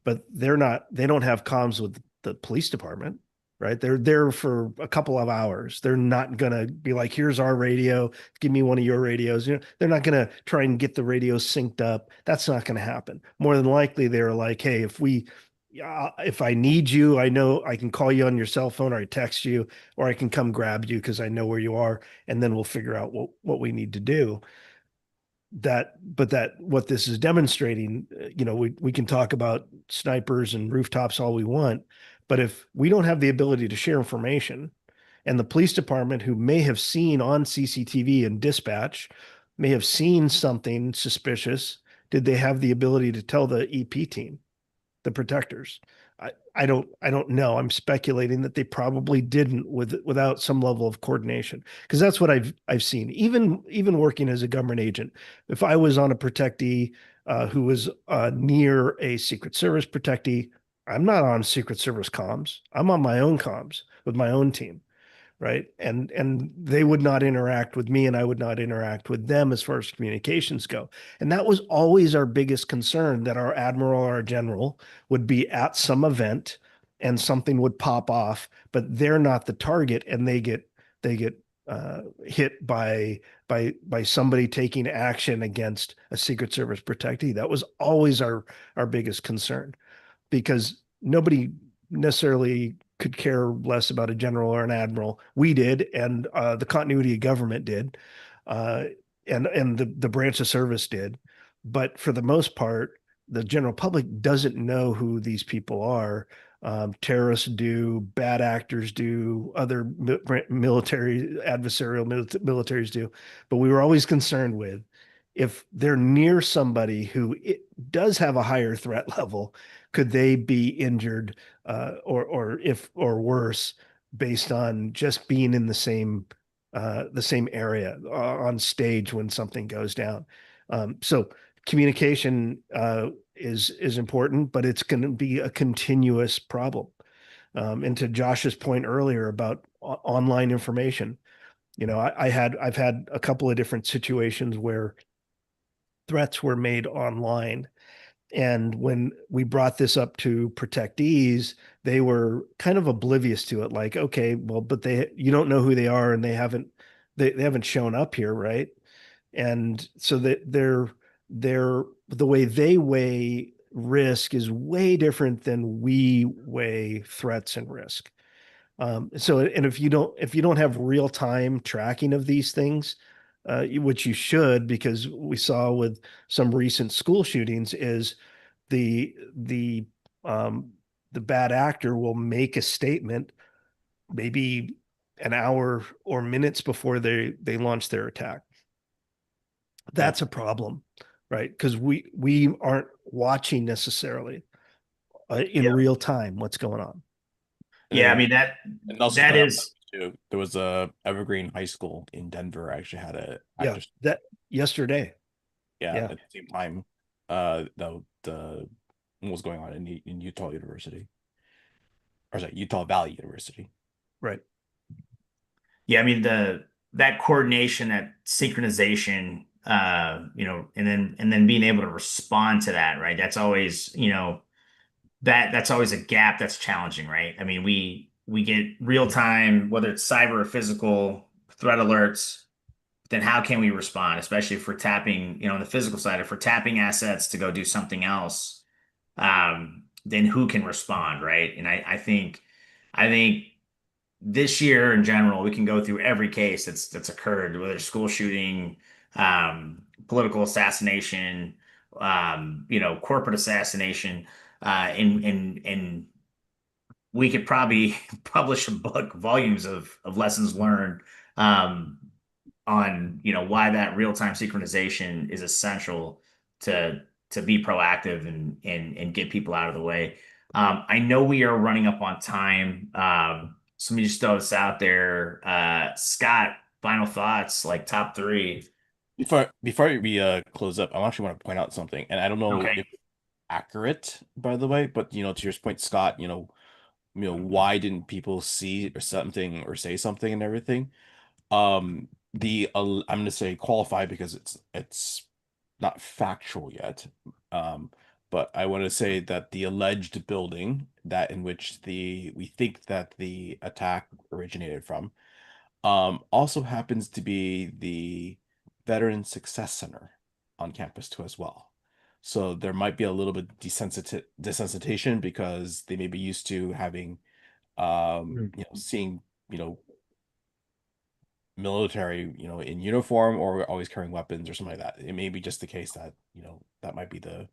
but they don't have comms with the police department, right? They're there for a couple of hours. They're not going to be like, here's our radio, give me one of your radios. They're not going to try and get the radios synced up. That's not going to happen. More than likely, they're like, hey, if I need you, I know I can call you on your cell phone, or I text you, or I can come grab you because I know where you are, and then we'll figure out what we need to do. What this is demonstrating, we can talk about snipers and rooftops all we want, but if we don't have the ability to share information, and the police department, who may have seen on CCTV and dispatch, may have seen something suspicious, did they have the ability to tell the EP team, the protectors? I don't know. I'm speculating that they probably didn't without some level of coordination, because that's what I've seen. Even working as a government agent, if I was on a protectee who was near a Secret Service protectee, I'm not on Secret Service comms. I'm on my own comms with my own team, right? And they would not interact with me, and I would not interact with them as far as communications go. And that was always our biggest concern, that our admiral or our general would be at some event and something would pop off, but they're not the target, and they get hit by somebody taking action against a Secret Service protectee. That was always our biggest concern, because nobody necessarily could care less about a general or an admiral. We did, and the continuity of government did, and the branch of service did. But for the most part, the general public doesn't know who these people are. Terrorists do, bad actors do, other military adversarial militaries do. But we were always concerned with, if they're near somebody who does have a higher threat level, could they be injured or worse, based on just being in the same the same area on stage when something goes down. So communication is important, but it's going to be a continuous problem. And to Josh's point earlier about online information, I've had a couple of different situations where threats were made online. And when we brought this up to protectees, they were kind of oblivious to it. Like, okay, well, but you don't know who they are, and they haven't shown up here, right? And so that they're the way they weigh risk is way different than we weigh threats and risk. So, and if you don't have real time tracking of these things, which you should, because we saw with some recent school shootings, is the the the bad actor will make a statement maybe an hour or minutes before they launch their attack. That's a problem, right? Because we aren't watching necessarily in Yeah. real time what's going on. Yeah, I And mean and also to that point out is too, there was a Evergreen High School in Denver actually had a Yeah, actor. that yesterday. Yeah, Yeah. at the same time, the what was going on in Utah University, or sorry, Utah Valley University. Right. Yeah, I mean that coordination, that synchronization, and then being able to respond to that, right? That's always, that's always a gap that's challenging, right? I mean, we get real time, whether it's cyber or physical threat alerts, then how can we respond, especially if we're tapping, on the physical side, if we're tapping assets to go do something else, then who can respond, right? And I think this year in general, we can go through every case that's occurred, whether it's school shooting, political assassination, corporate assassination, and we could probably publish a book, volumes of lessons learned, on why that real time synchronization is essential to be proactive and get people out of the way. I know we are running up on time. So let me just throw this out there. Scott, final thoughts, like top three. Before we close up, I actually want to point out something, and I don't know Okay. if it's accurate, by the way, but to your point, Scott, why didn't people see or something or say something and everything? I'm gonna say qualified because it's not factual yet. Um, but I want to say that the alleged building that in which we think that the attack originated from, also happens to be the Veteran Success Center on campus too as well. So there might be a little bit desensitization because they may be used to having seeing military, in uniform or always carrying weapons or something like that. It may be just the case that, that might be the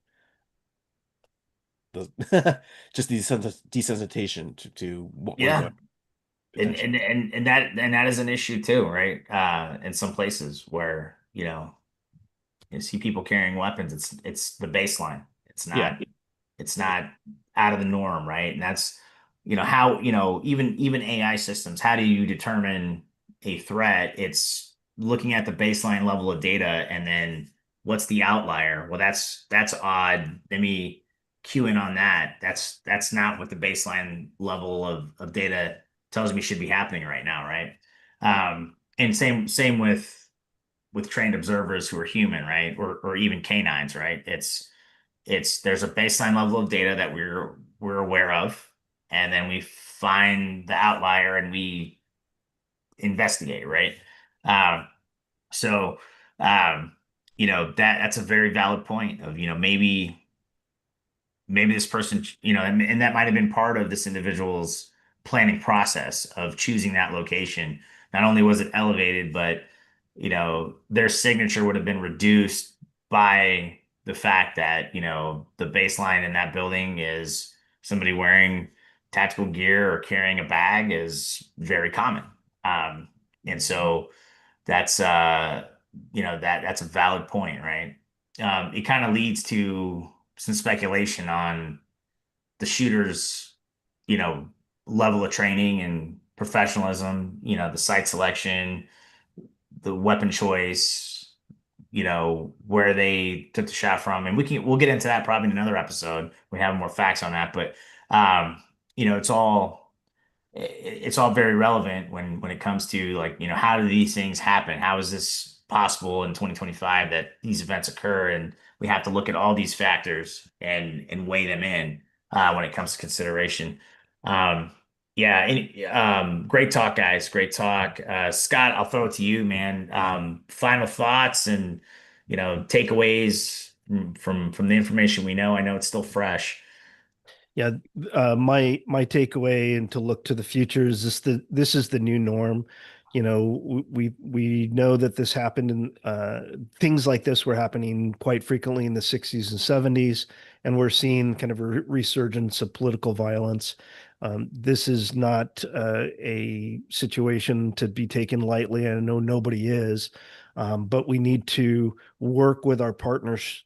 just the desensitization to what was Yeah. going And potentially. that is an issue too, right? In some places where, you see people carrying weapons, it's the baseline. It's Yeah. not it's not out of the norm, right? And that's, how, even AI systems, how do you determine a threat? It's looking at the baseline level of data and then what's the outlier? Well, that's odd. Let me cue in on that. That's not what the baseline level of data tells me should be happening right now, right? And same with trained observers who are human, right? Or even canines, right? It's there's a baseline level of data that we're aware of, and then we find the outlier and we investigate, right? Um, so that's a very valid point of, maybe this person, and that might have been part of this individual's planning process of choosing that location. Not only was it elevated, but their signature would have been reduced by the fact that, the baseline in that building is somebody wearing tactical gear or carrying a bag is very common. And so that's that's a valid point, right? It kind of leads to some speculation on the shooter's, you know, level of training and professionalism, the site selection, the weapon choice, where they took the shot from, and we'll get into that probably in another episode. We have more facts on that, but um, it's all very relevant when it comes to, like, how do these things happen? How is this possible in 2025 that these events occur? And we have to look at all these factors and weigh them in when it comes to consideration. Um, yeah, great talk, guys. Great talk. Scott, I'll throw it to you, man. Final thoughts and takeaways from the information we know. I know it's still fresh. Yeah, my takeaway and to look to the future is this is the new norm. We know that this happened in things like this were happening quite frequently in the 60s and 70s, and we're seeing kind of a resurgence of political violence. This is not a situation to be taken lightly. I know nobody is, but we need to work with our partners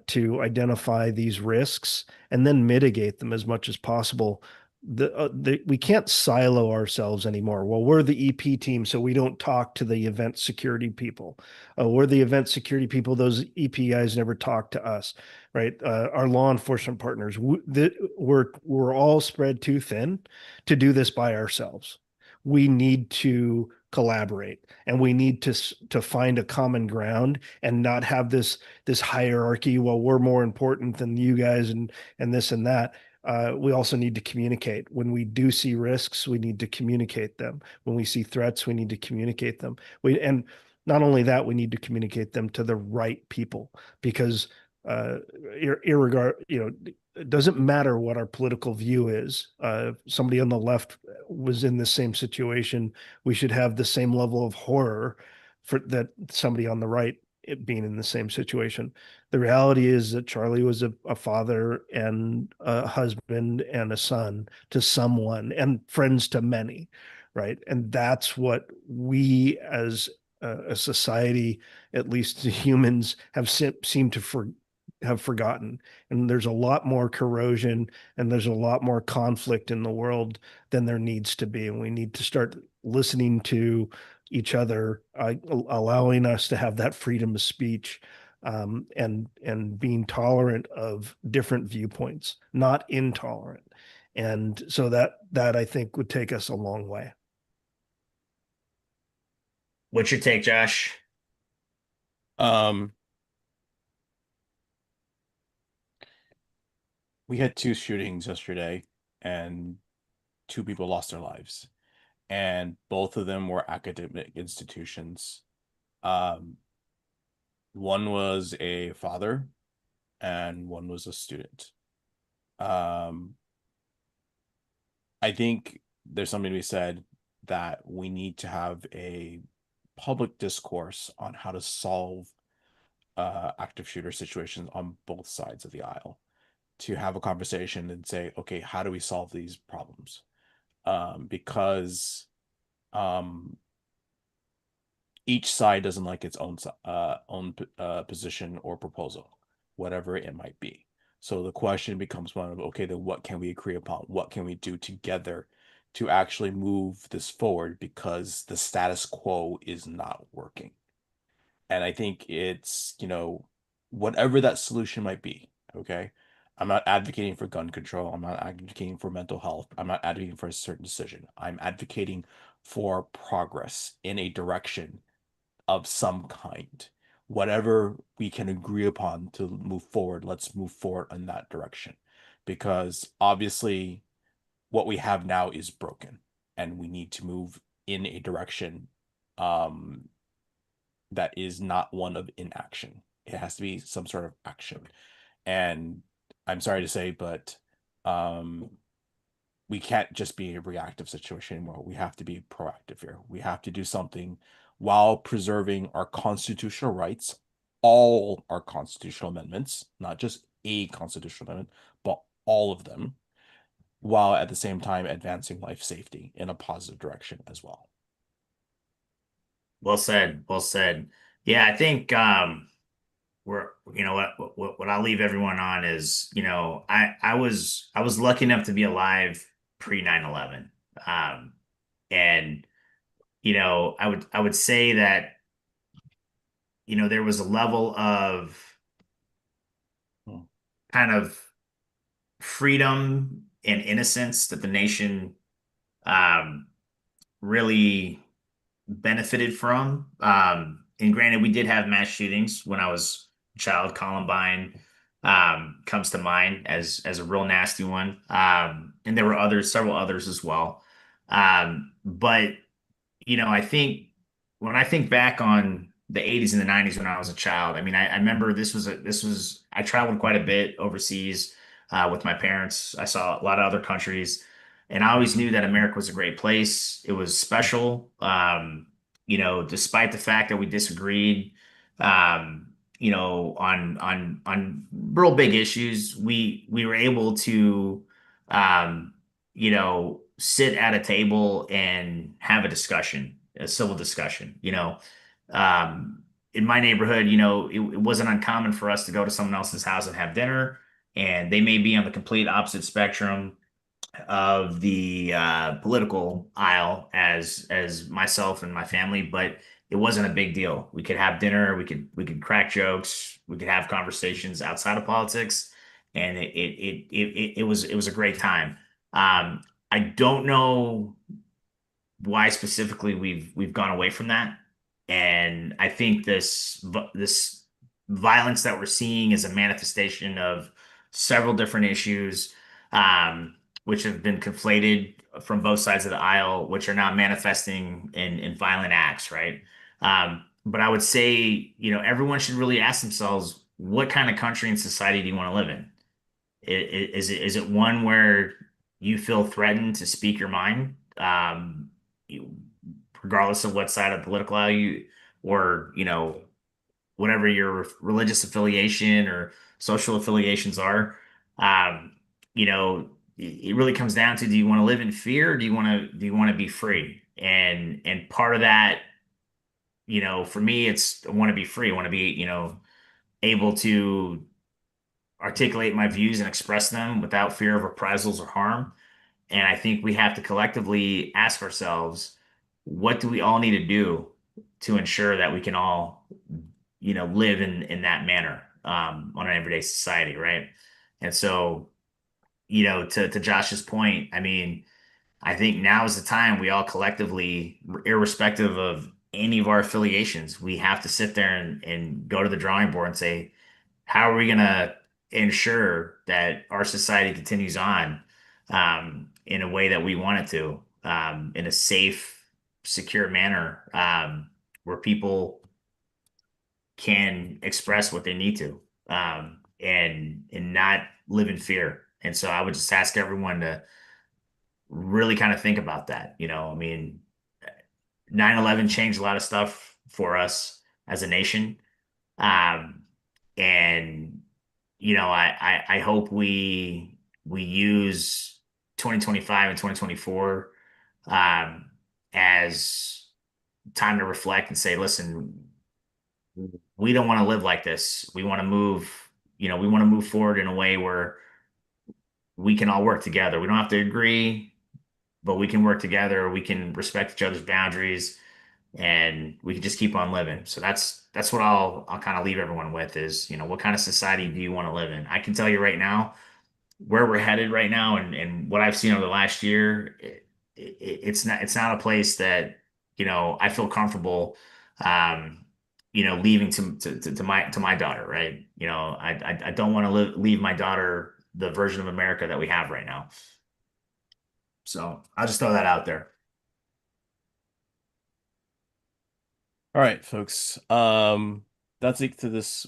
to identify these risks and then mitigate them as much as possible. We can't silo ourselves anymore. Well, we're the EP team, so we don't talk to the event security people. We're the event security people. Those EP guys never talk to us, right? Our law enforcement partners, we're all spread too thin to do this by ourselves. We need to collaborate, and we need to find a common ground and not have this hierarchy. Well, we're more important than you guys, and this and that. We also need to communicate. When we do see risks, we need to communicate them. When we see threats, we need to communicate them. And not only that, we need to communicate them to the right people, because irregard, it doesn't matter what our political view is. Somebody on the left was in the same situation. We should have the same level of horror for that somebody on the right being in the same situation. The reality is that Charlie was a father and a husband and a son to someone and friends to many, right? And that's what we as a society, at least humans, have seemed to have forgotten. And there's a lot more corrosion and there's a lot more conflict in the world than there needs to be. And we need to start listening to each other, allowing us to have that freedom of speech, and being tolerant of different viewpoints, not intolerant. And so that I think would take us a long way. What's your take, Josh? Um, we had two shootings yesterday, and two people lost their lives, and both of them were academic institutions. Um, one was a father, and one was a student. Um, I think there's something to be said that we need to have a public discourse on how to solve active shooter situations on both sides of the aisle, to have a conversation and say, okay, how do we solve these problems? Because um, each side doesn't like its own position or proposal, whatever it might be. So the question becomes one of, okay, then what can we agree upon? What can we do together to actually move this forward? Because the status quo is not working. And I think it's, whatever that solution might be, okay? I'm not advocating for gun control. I'm not advocating for mental health. I'm not advocating for a certain decision. I'm advocating for progress in a direction of some kind. Whatever we can agree upon to move forward, let's move forward in that direction. Because obviously, what we have now is broken, and we need to move in a direction um, that is not one of inaction. It has to be some sort of action. And I'm sorry to say, but um, we can't just be a reactive situation anymore. We have to be proactive here. We have to do something while preserving our constitutional rights, all our constitutional amendments, not just a constitutional amendment, but all of them, while at the same time advancing life safety in a positive direction as well. Well said. Well said. Yeah, I think we're what I'll leave everyone on is, I was lucky enough to be alive pre 9/11. And I would say that, there was a level of Hmm. kind of freedom and innocence that the nation um, really benefited from. And granted, we did have mass shootings when I was a child. Columbine comes to mind as a real nasty one. And there were several others as well. But I think when I think back on the 80s and the 90s when I was a child, I mean, I remember I traveled quite a bit overseas with my parents. I saw a lot of other countries, and I always knew that America was a great place. It was special. Despite the fact that we disagreed, on real big issues, we were able to um, sit at a table and have a discussion, a civil discussion. In my neighborhood, it wasn't uncommon for us to go to someone else's house and have dinner, and they may be on the complete opposite spectrum of the political aisle as myself and my family, but it wasn't a big deal. We could have dinner, we could crack jokes, we could have conversations outside of politics, and it was a great time. I don't know why specifically we've gone away from that, and I think this violence that we're seeing is a manifestation of several different issues, um, which have been conflated from both sides of the aisle, which are now manifesting in violent acts, right? But I would say, everyone should really ask themselves, what kind of country and society do you want to live in? Is it one where you feel threatened to speak your mind, you, regardless of what side of the political aisle or whatever your religious affiliation or social affiliations are? Um, it really comes down to, do you want to live in fear, or do you want to be free? And part of that, for me, it's I want to be free. I want to be, able to articulate my views and express them without fear of reprisals or harm. And I think we have to collectively ask ourselves, what do we all need to do to ensure that we can all, live in that manner on an everyday society, right? And so, to Josh's point, I mean, I think now is the time we all collectively, irrespective of any of our affiliations, we have to sit there and go to the drawing board and say, how are we going to ensure that our society continues on in a way that we want it to, in a safe, secure manner, where people can express what they need to, and not live in fear. And so I would just ask everyone to really kind of think about that. I mean, 9/11 changed a lot of stuff for us as a nation. Um, and I hope we use 2025 and 2024 um, as time to reflect and say, listen, we don't want to live like this. We want to move forward in a way where we can all work together. We don't have to agree, but we can work together. We can respect each other's boundaries, and we can just keep on living. So that's what I'll kind of leave everyone with is, what kind of society do you want to live in? I can tell you right now where we're headed right now, and what I've seen over the last year, it's not a place that, I feel comfortable leaving to my daughter, right? I don't want to leave my daughter the version of America that we have right now. So I'll just throw that out there. All right, folks. That's it for this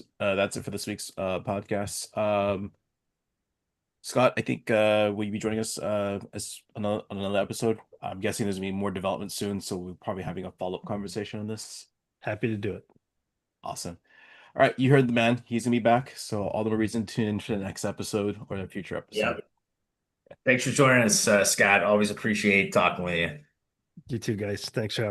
week's podcast. Scott, I think will you be joining us as another episode? I'm guessing there's gonna be more development soon, so we're probably having a follow-up conversation on this. Happy to do it. Awesome. All right, you heard the man. He's gonna be back, so all the more reason to tune in for the next episode or the future Yeah. episode. Thanks for joining us, Scott. Always appreciate talking with you. You too, guys. Thanks for having me.